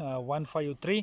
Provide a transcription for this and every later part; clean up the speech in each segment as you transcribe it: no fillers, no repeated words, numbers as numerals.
153,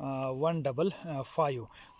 155।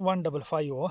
155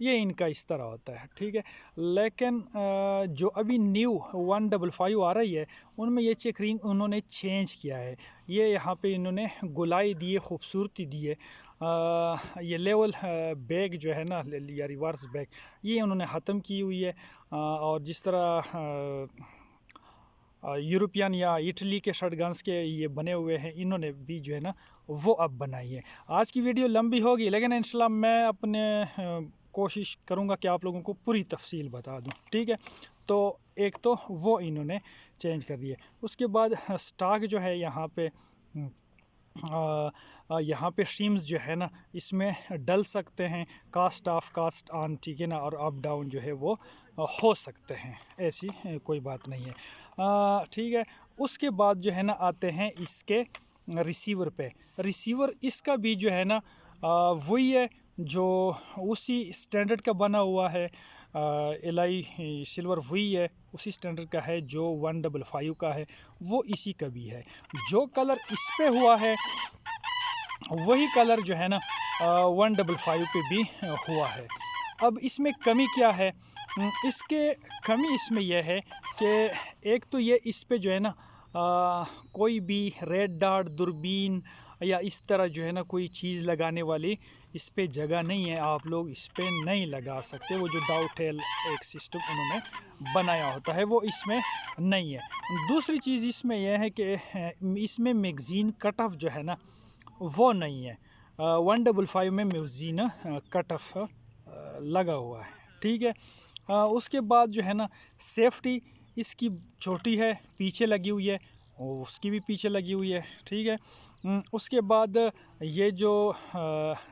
یہ ان کا اس طرح ہوتا ہے، ٹھیک ہے۔ لیکن جو ابھی نیو 155 آ رہی ہے ان میں یہ چیکرنگ انہوں نے چینج کیا ہے، یہ یہاں پہ انہوں نے گلائی دی ہے، خوبصورتی دی ہے، یہ لیول بیگ جو ہے نا یا ریورس بیگ یہ انہوں نے ختم کی ہوئی ہے، اور جس طرح یورپین یا اٹلی کے شارٹ گنز کے یہ بنے ہوئے ہیں انہوں نے بھی جو ہے نا وہ اب بنائی ہے۔ آج کی ویڈیو لمبی ہوگی لیکن انشاءاللہ میں اپنے کوشش کروں گا کہ آپ لوگوں کو پوری تفصیل بتا دوں، ٹھیک ہے۔ تو ایک تو وہ انہوں نے چینج کر دی ہے، اس کے بعد سٹاک جو ہے یہاں پہ سٹریمز جو ہے نا اس میں ڈل سکتے ہیں، کاسٹ آف کاسٹ آن، ٹھیک ہے نا، اور اپ ڈاؤن جو ہے وہ ہو سکتے ہیں، ایسی کوئی بات نہیں ہے، ٹھیک ہے۔ اس کے بعد جو ہے نا آتے ہیں اس کے ریسیور پہ، ریسیور اس کا بھی جو ہے نا وہی ہے جو اسی اسٹینڈرڈ کا بنا ہوا ہے، الائی سلور وہی ہے، اسی اسٹینڈرڈ کا ہے جو 155 کا ہے، وہ اسی کا بھی ہے۔ جو کلر اس پہ ہوا ہے وہی کلر جو ہے نا 155 پہ بھی ہوا ہے۔ اب اس میں کمی کیا ہے؟ اس کے کمی اس میں یہ ہے کہ ایک تو یہ اس پہ جو ہے نا کوئی بھی ریڈ ڈاٹ دوربین یا اس طرح جو ہے نا کوئی چیز لگانے والی اس پہ جگہ نہیں ہے، آپ لوگ اس پہ نہیں لگا سکتے، وہ جو ڈاؤٹیل ایک سسٹم انہوں نے بنایا ہوتا ہے وہ اس میں نہیں ہے۔ دوسری چیز اس میں یہ ہے کہ اس میں میگزین کٹ آف جو ہے نا وہ نہیں ہے، 155 میں میگزین کٹ آف لگا ہوا ہے، ٹھیک ہے۔ اس کے بعد جو ہے نا سیفٹی اس کی چھوٹی ہے، پیچھے لگی ہوئی ہے، اس کی بھی پیچھے لگی ہوئی ہے، ٹھیک ہے۔ اس کے بعد یہ جو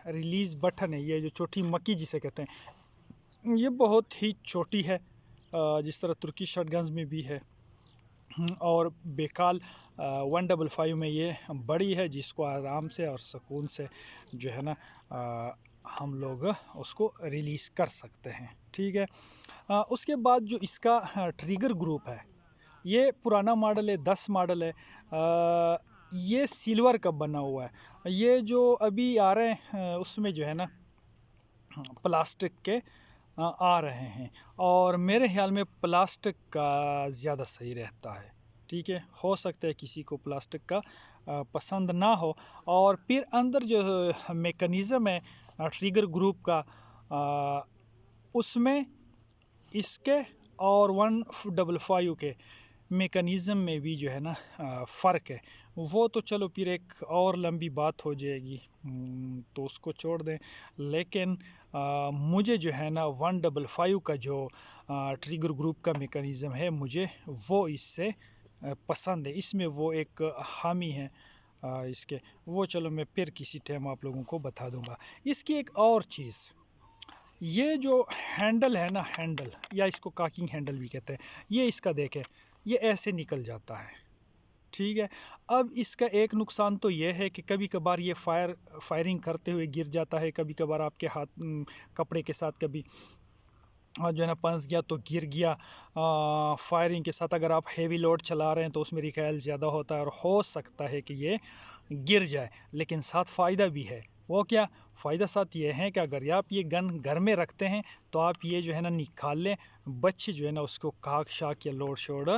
ریلیز بٹن ہے، یہ جو چھوٹی مکی جسے کہتے ہیں، یہ بہت ہی چھوٹی ہے، جس طرح ترکی شارٹ گنز میں بھی ہے، اور بیکال 155 میں یہ بڑی ہے، جس کو آرام سے اور سکون سے جو ہے نا ہم لوگ اس کو ریلیز کر سکتے ہیں، ٹھیک ہے۔ اس کے بعد جو اس کا ٹریگر گروپ ہے یہ پرانا ماڈل ہے، 10 ماڈل ہے، یہ سلور کا بنا ہوا ہے، یہ جو ابھی آ رہے ہیں اس میں جو ہے نا پلاسٹک کے آ رہے ہیں، اور میرے خیال میں پلاسٹک کا زیادہ صحیح رہتا ہے، ٹھیک ہے۔ ہو سکتا ہے کسی کو پلاسٹک کا پسند نہ ہو، اور پھر اندر جو میکانزم ہے ٹریگر گروپ کا اس میں اس کے اور 155 کے میکانزم میں بھی جو ہے نا فرق ہے، وہ تو چلو پھر ایک اور لمبی بات ہو جائے گی، تو اس کو چھوڑ دیں۔ لیکن مجھے جو ہے نا 155 کا جو ٹریگر گروپ کا میکانزم ہے مجھے وہ اس سے پسند ہے، اس میں وہ ایک حامی ہے اس کے، وہ چلو میں پھر کسی ٹائم آپ لوگوں کو بتا دوں گا۔ اس کی ایک اور چیز، یہ جو ہینڈل ہے نا، ہینڈل یا اس کو کاکنگ ہینڈل بھی کہتے ہیں، یہ اس کا دیکھیں یہ ایسے نکل جاتا ہے، ٹھیک ہے۔ اب اس کا ایک نقصان تو یہ ہے کہ کبھی کبھار یہ فائرنگ کرتے ہوئے گر جاتا ہے، کبھی کبھار آپ کے ہاتھ کپڑے کے ساتھ کبھی جو ہے نا پھنس گیا تو گر گیا، فائرنگ کے ساتھ اگر آپ ہیوی لوڈ چلا رہے ہیں تو اس میں ریکائل زیادہ ہوتا ہے اور ہو سکتا ہے کہ یہ گر جائے، لیکن ساتھ فائدہ بھی ہے۔ وہ کیا فائدہ؟ ساتھ یہ ہے کہ اگر آپ یہ گن گھر میں رکھتے ہیں تو آپ یہ جو ہے نا نکال لیں، بچے جو ہے نا اس کو کاک شاک یا لوڈ شوڈ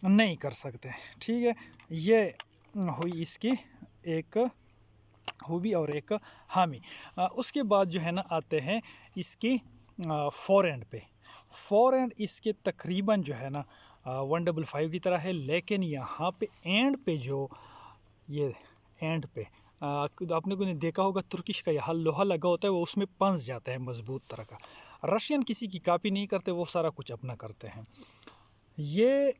نہیں کر سکتے، ٹھیک ہے۔ یہ ہوئی اس کی ایک خوبی اور ایک حامی۔ اس کے بعد جو ہے نا آتے ہیں اس کی فور اینڈ پہ، فور اینڈ اس کے تقریباً جو ہے نا 155 کی طرح ہے، لیکن یہاں پہ اینڈ پہ جو یہ اینڈ پہ آپ نے کو دیکھا ہوگا ترکش کا یہ لوہا لگا ہوتا ہے، وہ اس میں پنس جاتا ہے مضبوط طرح کا۔ رشین کسی کی کاپی نہیں کرتے، وہ سارا کچھ اپنا کرتے ہیں۔ یہ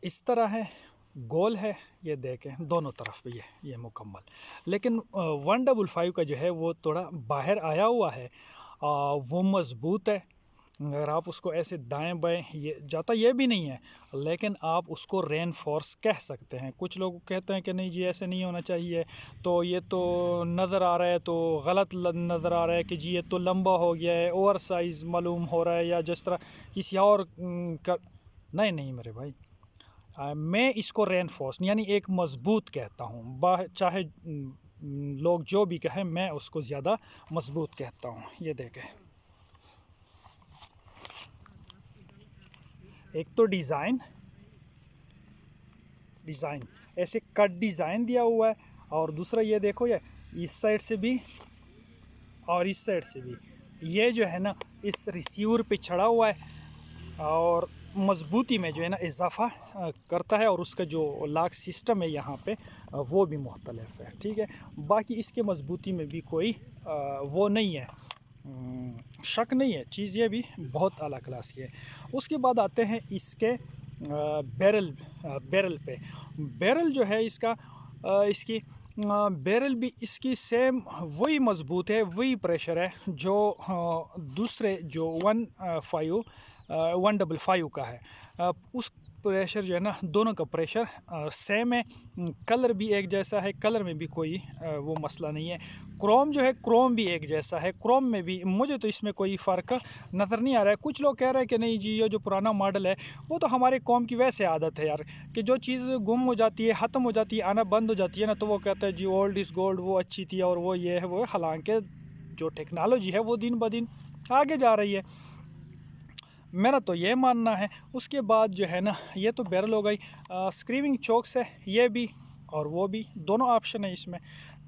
اس طرح ہے، گول ہے، یہ دیکھیں دونوں طرف پہ یہ مکمل، لیکن 155 کا جو ہے وہ تھوڑا باہر آیا ہوا ہے، وہ مضبوط ہے، اگر آپ اس کو ایسے دائیں بائیں یہ جاتا یہ بھی نہیں ہے، لیکن آپ اس کو رین فورس کہہ سکتے ہیں۔ کچھ لوگ کہتے ہیں کہ نہیں جی ایسے نہیں ہونا چاہیے، تو یہ تو نظر آ رہا ہے تو غلط نظر آ رہا ہے کہ جی یہ تو لمبا ہو گیا ہے، اوور سائز معلوم ہو رہا ہے، یا جس طرح کسی اور نہیں میرے بھائی، میں اس کو رین فورس یعنی ایک مضبوط کہتا ہوں، چاہے لوگ جو بھی کہیں میں اس کو زیادہ مضبوط کہتا ہوں۔ یہ دیکھیں ایک تو ڈیزائن ایسے کٹ ڈیزائن دیا ہوا ہے، اور دوسرا یہ دیکھو یہ اس سائڈ سے بھی اور اس سائڈ سے بھی یہ جو ہے نا اس ریسیور پہ چڑھا ہوا ہے، اور مضبوطی میں جو ہے نا اضافہ کرتا ہے، اور اس کا جو لاک سسٹم ہے یہاں پہ وہ بھی مختلف ہے، ٹھیک ہے۔ باقی اس کے مضبوطی میں بھی کوئی وہ نہیں ہے، شک نہیں ہے، چیز یہ بھی بہت اعلیٰ کلاس کی ہے۔ اس کے بعد آتے ہیں اس کے بیرل پہ۔ بیرل جو ہے اس کی بیرل بھی اس کی سیم وہی مضبوط ہے، وہی پریشر ہے جو دوسرے جو 155 کا ہے، اس پریشر جو ہے نا دونوں کا پریشر سیم ہے، کلر بھی ایک جیسا ہے، کلر میں بھی کوئی وہ مسئلہ نہیں ہے۔ کروم جو ہے کروم بھی ایک جیسا ہے، کروم میں بھی مجھے تو اس میں کوئی فرق نظر نہیں آ رہا ہے۔ کچھ لوگ کہہ رہے ہیں کہ نہیں جی یہ جو پرانا ماڈل ہے وہ تو ہمارے قوم کی ویسے عادت ہے یار، کہ جو چیز گم ہو جاتی ہے، ختم ہو جاتی ہے، آنا بند ہو جاتی ہے نا، تو وہ کہتا ہے جی اولڈ از گولڈ، وہ اچھی تھی اور وہ یہ ہے وہ ہے۔ حالانکہ جو ٹیکنالوجی ہے وہ دن بدن آگے جا رہی ہے، میرا تو یہ ماننا ہے۔ اس کے بعد جو ہے نا یہ تو بیرل ہو گئی، اسکریونگ چوکس ہے، یہ بھی اور وہ بھی دونوں آپشن ہے اس میں،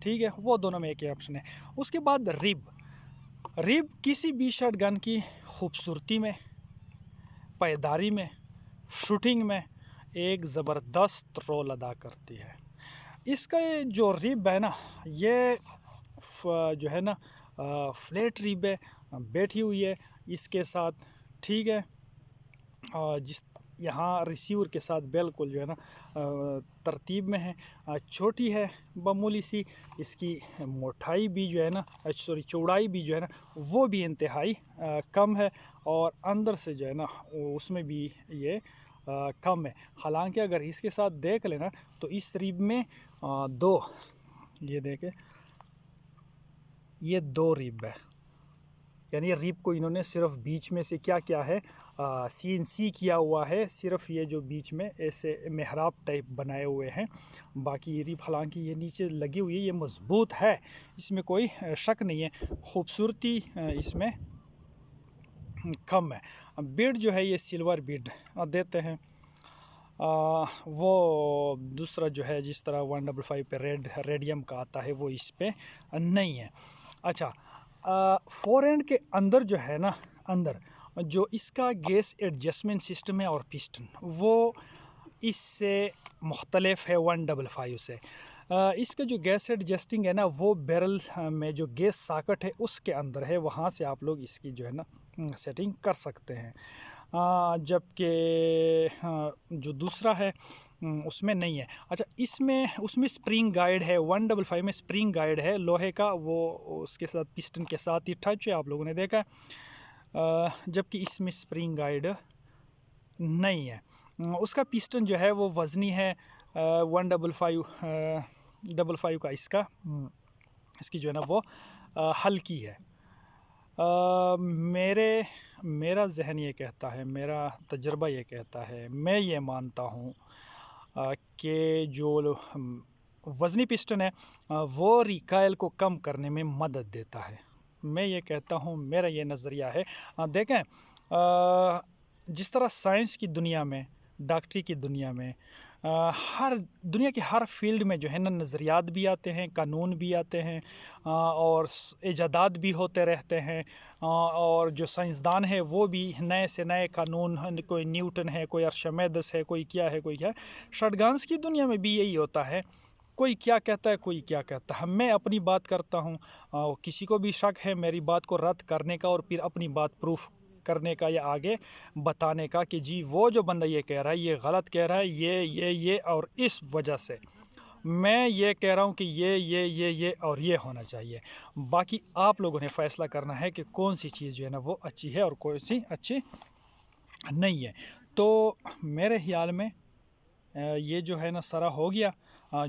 ٹھیک ہے، وہ دونوں میں ایک ہی آپشن ہے۔ اس کے بعد ریب کسی بھی شاٹ گن کی خوبصورتی میں، پائیداری میں، شوٹنگ میں ایک زبردست رول ادا کرتی ہے۔ اس کا جو ریب ہے نا یہ جو ہے نا فلیٹ ریب ہے، بیٹھی ہوئی ہے اس کے ساتھ، ٹھیک ہے، جس یہاں ریسیور کے ساتھ بالکل جو ہے نا ترتیب میں ہے، چھوٹی ہے معمولی سی، اس کی موٹائی بھی جو ہے نا چوڑائی بھی جو ہے نا وہ بھی انتہائی کم ہے، اور اندر سے جو ہے نا اس میں بھی یہ کم ہے۔ حالانکہ اگر اس کے ساتھ دیکھ لینا تو اس ریب میں یہ دیکھیں، یہ 2 ریب ہے، یعنی ریب کو انہوں نے صرف بیچ میں سے کیا ہے CNC کیا ہوا ہے، صرف یہ جو بیچ میں ایسے محراب ٹائپ بنائے ہوئے ہیں، باقی یہ ریب حالانکہ یہ نیچے لگی ہوئی ہے، یہ مضبوط ہے، اس میں کوئی شک نہیں ہے، خوبصورتی اس میں کم ہے۔ بیڈ جو ہے یہ سلور بیڈ دیتے ہیں، وہ دوسرا جو ہے جس طرح 155 پہ ریڈیم کا آتا ہے وہ اس پہ نہیں ہے۔ اچھا، فور اینڈ کے اندر جو ہے نا جو اس کا گیس ایڈجسٹمنٹ سسٹم ہے اور پسٹن وہ اس سے مختلف ہے 155 سے۔ اس کا جو گیس ایڈجسٹنگ ہے نا وہ بیرل میں جو گیس ساکٹ ہے اس کے اندر ہے، وہاں سے آپ لوگ اس کی جو ہے نا سیٹنگ کر سکتے ہیں، جبکہ جو دوسرا ہے اس میں نہیں ہے۔ اچھا، اس میں سپرنگ گائیڈ ہے، 155 میں سپرنگ گائیڈ ہے لوہے کا، وہ اس کے ساتھ پسٹن کے ساتھ ہی ٹچ ہے، آپ لوگوں نے دیکھا ہے، جبکہ اس میں سپرنگ گائیڈ نہیں ہے۔ اس کا پسٹن جو ہے وہ وزنی ہے، 155 کا اس کی جو ہے نا وہ ہلکی ہے۔ میرا ذہن یہ کہتا ہے، میرا تجربہ یہ کہتا ہے، میں یہ مانتا ہوں کہ جو وزنی پسٹن ہے وہ ریکائل کو کم کرنے میں مدد دیتا ہے، میں یہ کہتا ہوں، میرا یہ نظریہ ہے۔ دیکھیں جس طرح سائنس کی دنیا میں، ڈاکٹری کی دنیا میں، دنیا کے ہر فیلڈ میں جو ہے نا نظریات بھی آتے ہیں، قانون بھی آتے ہیں، اور ایجادات بھی ہوتے رہتے ہیں، اور جو سائنسدان ہے وہ بھی نئے سے نئے قانون، کوئی نیوٹن ہے، کوئی ارشمیدس ہے، کوئی کیا ہے، کوئی کیا ہے۔ شٹگانس کی دنیا میں بھی یہی ہوتا ہے، کوئی کیا کہتا ہے، کوئی کیا کہتا ہے۔ میں اپنی بات کرتا ہوں، کسی کو بھی شک ہے میری بات کو رد کرنے کا اور پھر اپنی بات پروف کرنے کا یا آگے بتانے کا کہ جی وہ جو بندہ یہ کہہ رہا ہے یہ غلط کہہ رہا ہے، یہ اور اس وجہ سے میں یہ کہہ رہا ہوں کہ یہ اور یہ ہونا چاہیے۔ باقی آپ لوگوں نے فیصلہ کرنا ہے کہ کون سی چیز جو ہے نا وہ اچھی ہے اور کون سی اچھی نہیں ہے۔ تو میرے خیال میں یہ جو ہے نا سارا ہو گیا،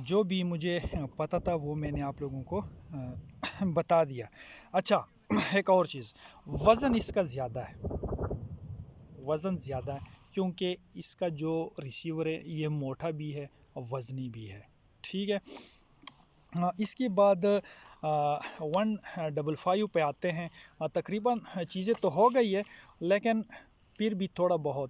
جو بھی مجھے پتہ تھا وہ میں نے آپ لوگوں کو بتا دیا۔ اچھا، ایک اور چیز، وزن اس کا زیادہ ہے، کیونکہ اس کا جو ریسیور ہے یہ موٹا بھی ہے اور وزنی بھی ہے، ٹھیک ہے۔ اس کے بعد 155 پہ آتے ہیں، تقریباً چیزیں تو ہو گئی ہے لیکن پھر بھی تھوڑا بہت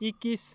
21,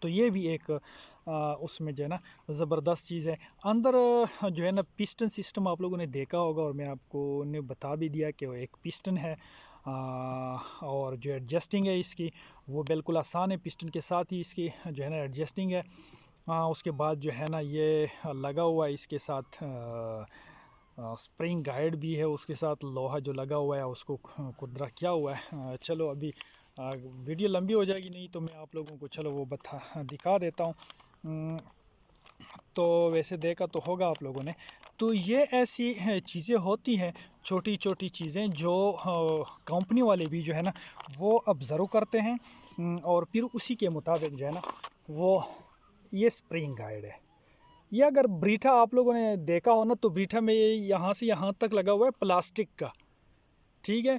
تو یہ بھی ایک اس میں جو ہے نا زبردست چیز ہے. اندر جو ہے نا پسٹن سسٹم آپ لوگوں نے دیکھا ہوگا، اور میں آپ کو نے بتا بھی دیا کہ وہ ایک پسٹن ہے، اور جو ایڈجسٹنگ ہے اس کی وہ بالکل آسان ہے. پسٹن کے ساتھ ہی اس کی جو ہے نا ایڈجسٹنگ ہے. اس کے بعد جو ہے نا یہ لگا ہوا ہے اس کے ساتھ اسپرنگ گائیڈ بھی ہے، اس کے ساتھ لوہا جو لگا ہوا ہے اس کو کدرا کیا ہوا ہے. چلو ابھی ویڈیو لمبی ہو جائے گی، نہیں تو میں آپ لوگوں کو چلو وہ دکھا دیتا ہوں. تو ویسے دیکھا تو ہوگا آپ لوگوں نے. تو یہ ایسی چیزیں ہوتی ہیں، چھوٹی چھوٹی چیزیں جو کمپنی والے بھی جو ہے نا وہ آبزرو کرتے ہیں، اور پھر اسی کے مطابق جو ہے نا وہ یہ اسپرنگ گائیڈ ہے. یہ اگر بریٹھا آپ لوگوں نے دیکھا ہو نا، تو بریٹھا میں یہاں سے یہاں تک لگا ہوا ہے پلاسٹک کا، ٹھیک ہے.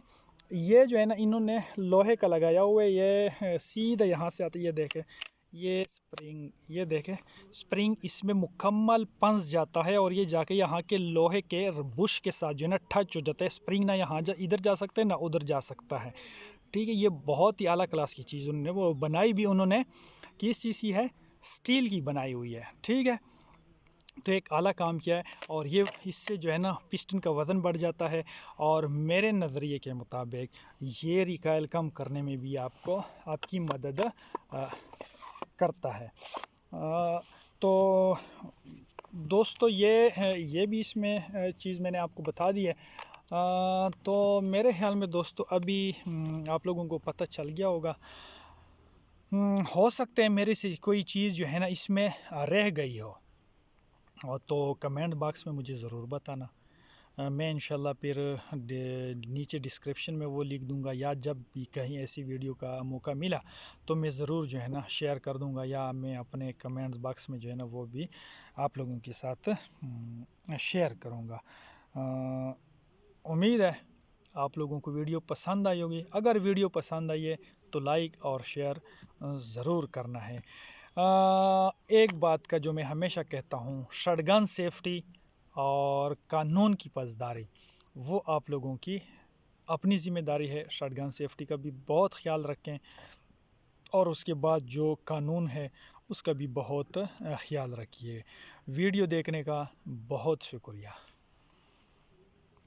یہ جو ہے نا انہوں نے لوہے کا لگایا ہوا ہے. یہ سیدھا یہاں سے آتا ہے، یہ دیکھیں یہ اسپرنگ، یہ دیکھیں اسپرنگ اس میں مکمل پنس جاتا ہے، اور یہ جا کے یہاں کے لوہے کے بش کے ساتھ جو ہے نا ٹچ ہو جاتا ہے. اسپرنگ نہ یہاں ادھر جا سکتا ہے نہ ادھر جا سکتا ہے، ٹھیک ہے. یہ بہت ہی اعلیٰ کلاس کی چیز انہوں نے وہ بنائی بھی، انہوں نے کس چیز کی ہے؟ اسٹیل کی بنائی ہوئی ہے، ٹھیک ہے. تو ایک اعلیٰ کام کیا ہے، اور یہ اس سے جو ہے نا پسٹن کا وزن بڑھ جاتا ہے، اور میرے نظریے کے مطابق یہ ریکائل کم کرنے میں بھی آپ کی مدد کرتا ہے. تو دوستو یہ بھی اس میں چیز میں نے آپ کو بتا دی ہے. تو میرے خیال میں دوستو ابھی آپ لوگوں کو پتہ چل گیا ہوگا. ہو سکتا ہے میرے سے کوئی چیز جو ہے نا اس میں رہ گئی ہو، اور تو کمنٹ باکس میں مجھے ضرور بتانا. میں انشاءاللہ پھر نیچے ڈسکرپشن میں وہ لکھ دوں گا، یا جب بھی کہیں ایسی ویڈیو کا موقع ملا تو میں ضرور جو ہے نا شیئر کر دوں گا، یا میں اپنے کمنٹ باکس میں جو ہے نا وہ بھی آپ لوگوں کے ساتھ شیئر کروں گا. امید ہے آپ لوگوں کو ویڈیو پسند آئی ہوگی. اگر ویڈیو پسند آئی ہے تو لائک اور شیئر ضرور کرنا ہے. ایک بات کا جو میں ہمیشہ کہتا ہوں، شٹگن سیفٹی اور قانون کی پاسداری وہ آپ لوگوں کی اپنی ذمہ داری ہے. شٹگن سیفٹی کا بھی بہت خیال رکھیں، اور اس کے بعد جو قانون ہے اس کا بھی بہت خیال رکھیے. ویڈیو دیکھنے کا بہت شکریہ.